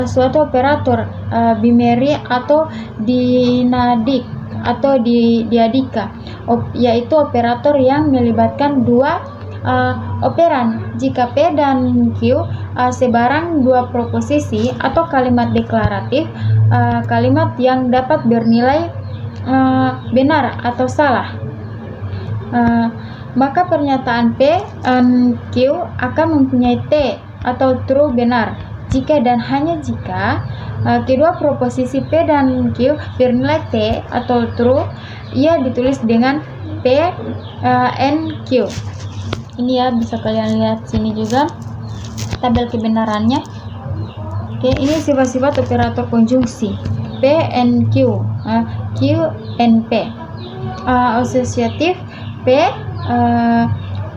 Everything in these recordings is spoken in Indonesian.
suatu operator binary atau dinadik atau diadika, yaitu operator yang melibatkan dua operan. Jika P dan Q sebarang dua proposisi atau kalimat deklaratif, kalimat yang dapat bernilai benar atau salah, maka pernyataan P dan Q akan mempunyai T atau true benar. Jika dan hanya jika kedua proposisi P dan Q bernilai T atau true, ia ditulis dengan P and Q. Ini ya, bisa kalian lihat sini juga tabel kebenarannya. Oke, ini sifat-sifat operator konjungsi P and Q, Q and P. Asosiatif P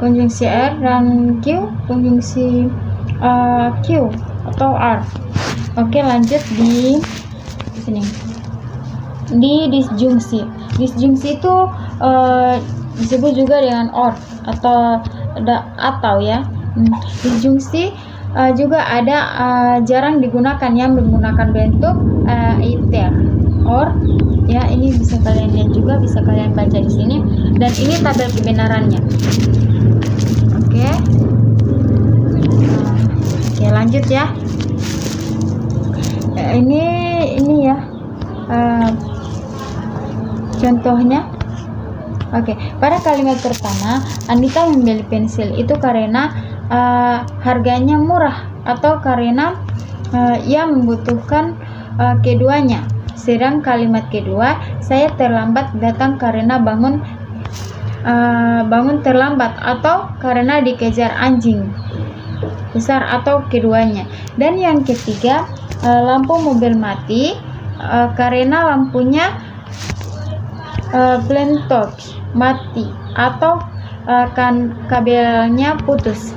konjungsi R dan Q konjungsi Q atau R. Oke, lanjut di sini. Di disjungsi. Disjungsi itu disebut juga dengan OR atau ya. Disjungsi juga ada jarang digunakan, yang menggunakan bentuk iter or ya. Ini bisa kalian lihat juga, bisa kalian baca di sini, dan ini tabel kebenarannya. Oke. Oke, lanjut ya. Ini ya contohnya. Oke, pada kalimat pertama, Andika membeli pensil itu karena harganya murah atau karena ia membutuhkan keduanya. Sedang kalimat kedua, saya terlambat datang karena bangun terlambat atau karena dikejar anjing besar atau keduanya. Dan yang ketiga, lampu mobil mati karena lampunya blentok mati atau kabelnya putus,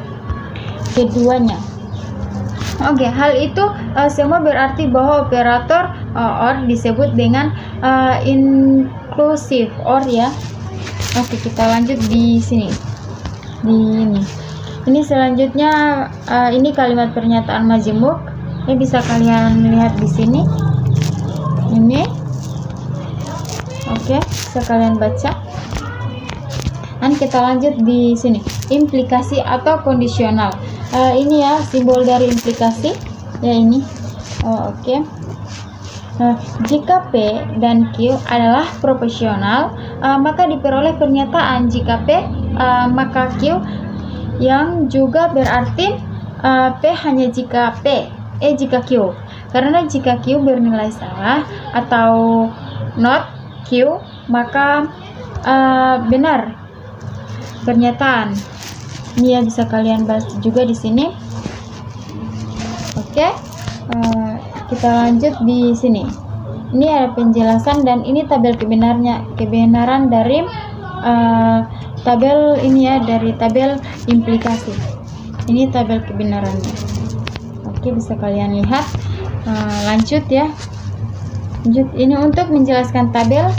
keduanya. Oke, hal itu semua berarti bahwa operator OR disebut dengan inclusive OR ya. Oke, kita lanjut di sini. Ini selanjutnya, ini kalimat pernyataan majemuk. Ini bisa kalian lihat di sini. Ini. Oke, bisa kalian baca. Dan kita lanjut di sini. Implikasi atau kondisional. Ini ya simbol dari implikasi. Ya ini. Oke. Jika P dan Q adalah proporsional, maka diperoleh pernyataan jika P maka Q, yang juga berarti P hanya jika P, jika Q. Karena jika Q bernilai salah atau not Q, maka benar pernyataan. Ini ya, bisa kalian bahas juga di sini. Oke, kita lanjut di sini. Ini ada penjelasan dan ini tabel kebenaran dari tabel ini ya, dari tabel implikasi. Ini tabel kebenarannya. Oke, bisa kalian lihat. Lanjut ya. Lanjut, ini untuk menjelaskan tabel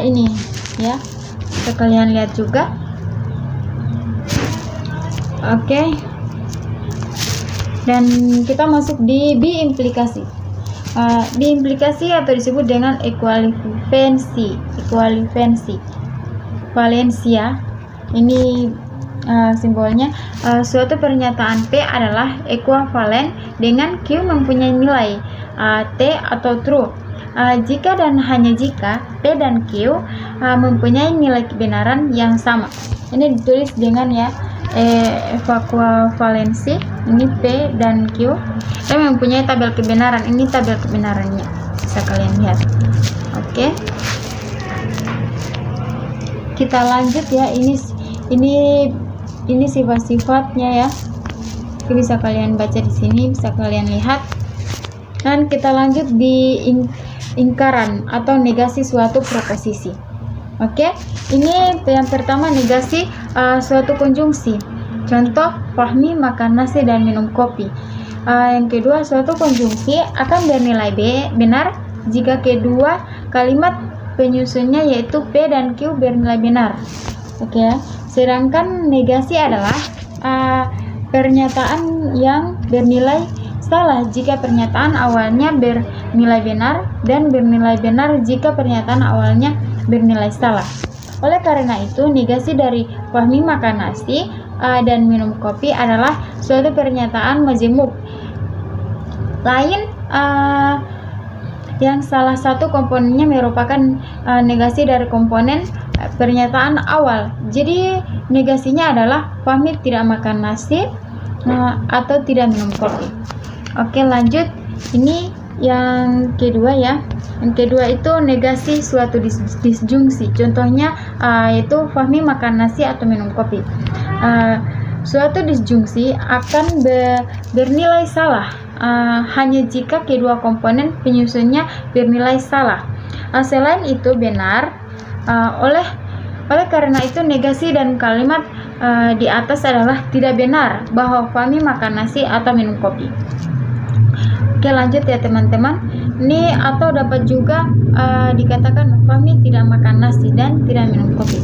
ini ya. Bisa kalian lihat juga. Oke. Dan kita masuk di biimplikasi. Diimplikasi atau disebut dengan ekuivalensi. Valensia. Ini simbolnya. Suatu pernyataan P adalah ekuivalen dengan Q mempunyai nilai T atau true. Jika dan hanya jika P dan Q mempunyai nilai kebenaran yang sama. Ini ditulis dengan ya ekuivalensi. Ini P dan Q yang mempunyai tabel kebenaran. Ini tabel kebenarannya, bisa kalian lihat. Oke, kita lanjut ya. Ini sifat-sifatnya ya. Bisa kalian baca di sini, bisa kalian lihat. Dan kita lanjut di ingkaran atau negasi suatu proposisi. Oke, ini yang pertama, negasi suatu konjungsi. Contoh, Fahmi makan nasi dan minum kopi. Yang kedua, suatu konjungsi akan bernilai benar jika kedua kalimat penyusunnya yaitu P dan Q bernilai benar. Oke ya. Sedangkan negasi adalah pernyataan yang bernilai salah jika pernyataan awalnya bernilai benar dan bernilai benar jika pernyataan awalnya bernilai salah. Oleh karena itu, negasi dari Fahmi makan nasi dan minum kopi adalah suatu pernyataan majemuk lain yang salah satu komponennya merupakan negasi dari komponen pernyataan awal. Jadi negasinya adalah Fahmi tidak makan nasi atau tidak minum kopi. Oke, lanjut. Ini yang kedua ya. Yang kedua itu negasi suatu disjungsi. Contohnya yaitu Fahmi makan nasi atau minum kopi. Suatu disjungsi akan bernilai salah hanya jika kedua komponen penyusunnya bernilai salah. Selain itu benar. Oleh karena itu negasi dan kalimat di atas adalah tidak benar bahwa Fahmi makan nasi atau minum kopi. Oke, lanjut ya teman-teman. Ini atau dapat juga dikatakan Fahmi tidak makan nasi dan tidak minum kopi.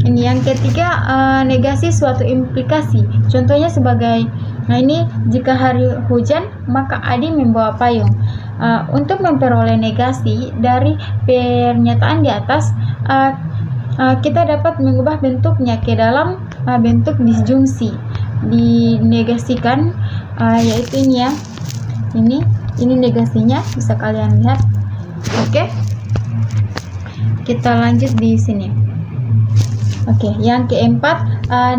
Ini yang ketiga, negasi suatu implikasi. Contohnya sebagai, ini jika hari hujan maka Adi membawa payung. Untuk memperoleh negasi dari pernyataan di atas, kita dapat mengubah bentuknya ke dalam bentuk disjungsi. Dinegasikan yaitu ini ya. Ini negasinya, bisa kalian lihat. Oke. Kita lanjut di sini. Oke, yang keempat,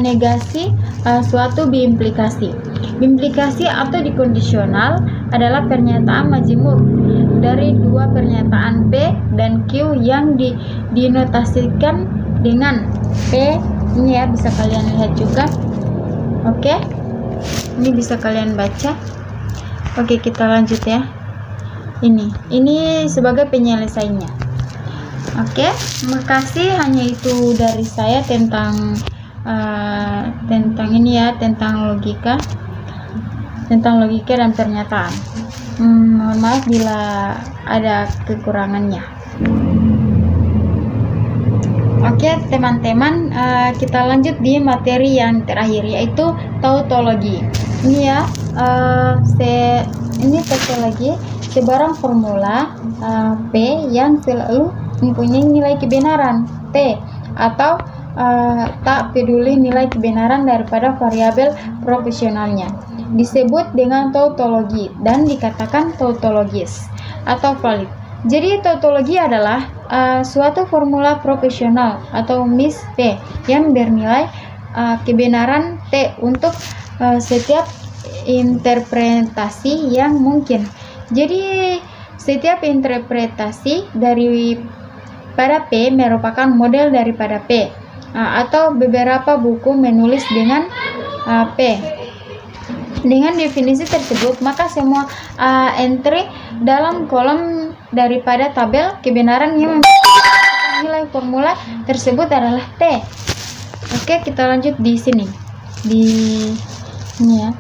negasi suatu biimplikasi. Biimplikasi atau dikondisional adalah pernyataan majemuk dari dua pernyataan P dan Q yang dinotasikan dengan P. Ini ya, bisa kalian lihat juga. Oke. Ini bisa kalian baca. Oke, kita lanjut ya. Ini sebagai penyelesaiannya. Oke, makasih. Hanya itu dari saya tentang ini ya, tentang logika dan pernyataan. Mohon maaf bila ada kekurangannya. Oke teman-teman, kita lanjut di materi yang terakhir, yaitu tautologi. Ini ya, ini tautologi sebarang formula P yang selalu mempunyai nilai kebenaran T, atau tak peduli nilai kebenaran daripada variabel proporsionalnya, disebut dengan tautologi dan dikatakan tautologis atau valid. Jadi tautologi adalah suatu formula proporsional atau MIS P yang bernilai kebenaran T untuk setiap interpretasi yang mungkin. Jadi setiap interpretasi daripada P merupakan model daripada P, atau beberapa buku menulis dengan P. Dengan definisi tersebut, maka semua entry dalam kolom daripada tabel kebenaran yang nilai formula tersebut adalah T. Oke, kita lanjut di sini. Ini ya.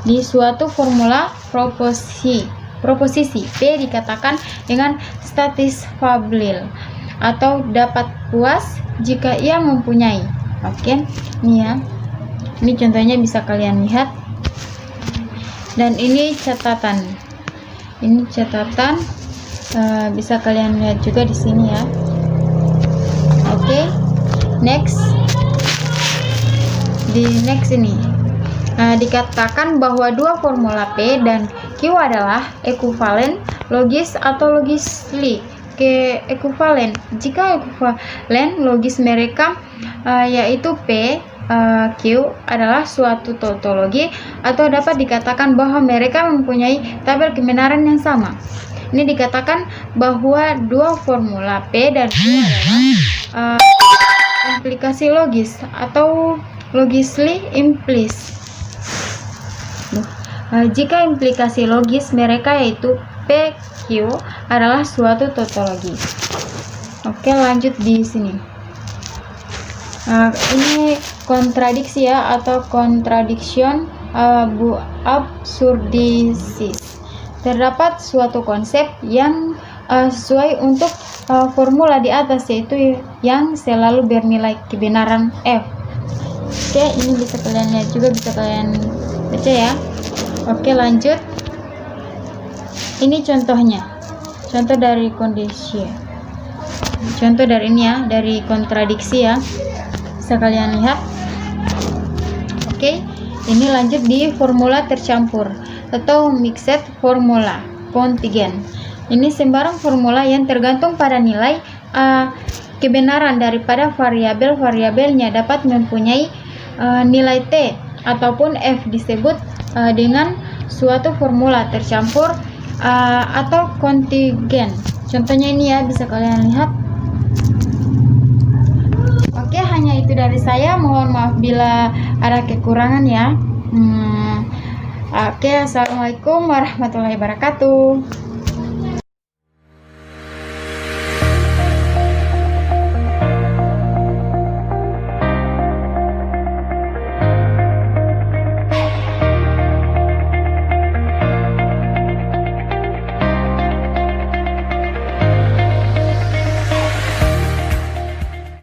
Di suatu formula proposisi P dikatakan dengan satisfiable atau dapat puas jika ia mempunyai. Oke, ini ya. Ini contohnya bisa kalian lihat. Dan ini catatan. Ini catatan bisa kalian lihat juga di sini ya. Oke. Next. Di next ini dikatakan bahwa dua formula P dan Q adalah ekuivalen, logis atau logisly. Ekuivalen, jika ekuivalen logis mereka yaitu P, Q adalah suatu tautologi, atau dapat dikatakan bahwa mereka mempunyai tabel kebenaran yang sama. Ini dikatakan bahwa dua formula P dan Q adalah implikasi logis atau logisly implicit. Jika implikasi logis mereka yaitu P, Q adalah suatu tautologi. Oke, lanjut di sini. Ini kontradiksi ya, atau contradiction absurdicis. Terdapat suatu konsep yang sesuai untuk formula di atas, yaitu yang selalu bernilai kebenaran F. Oke, ini bisa kalian lihat juga, bisa kalian baca ya. Oke, lanjut. Ini contohnya, contoh dari kondisi, contoh dari ini ya, dari kontradiksi ya, bisa kalian lihat. Oke, ini lanjut di formula tercampur atau mixed formula kontingen. Ini sembarang formula yang tergantung pada nilai kebenaran daripada variabel-variabelnya dapat mempunyai nilai T ataupun F disebut dengan suatu formula tercampur atau kontingen. Contohnya ini ya, bisa kalian lihat. Oke, hanya itu dari saya. Mohon maaf bila ada kekurangan ya. Oke, assalamualaikum warahmatullahi wabarakatuh.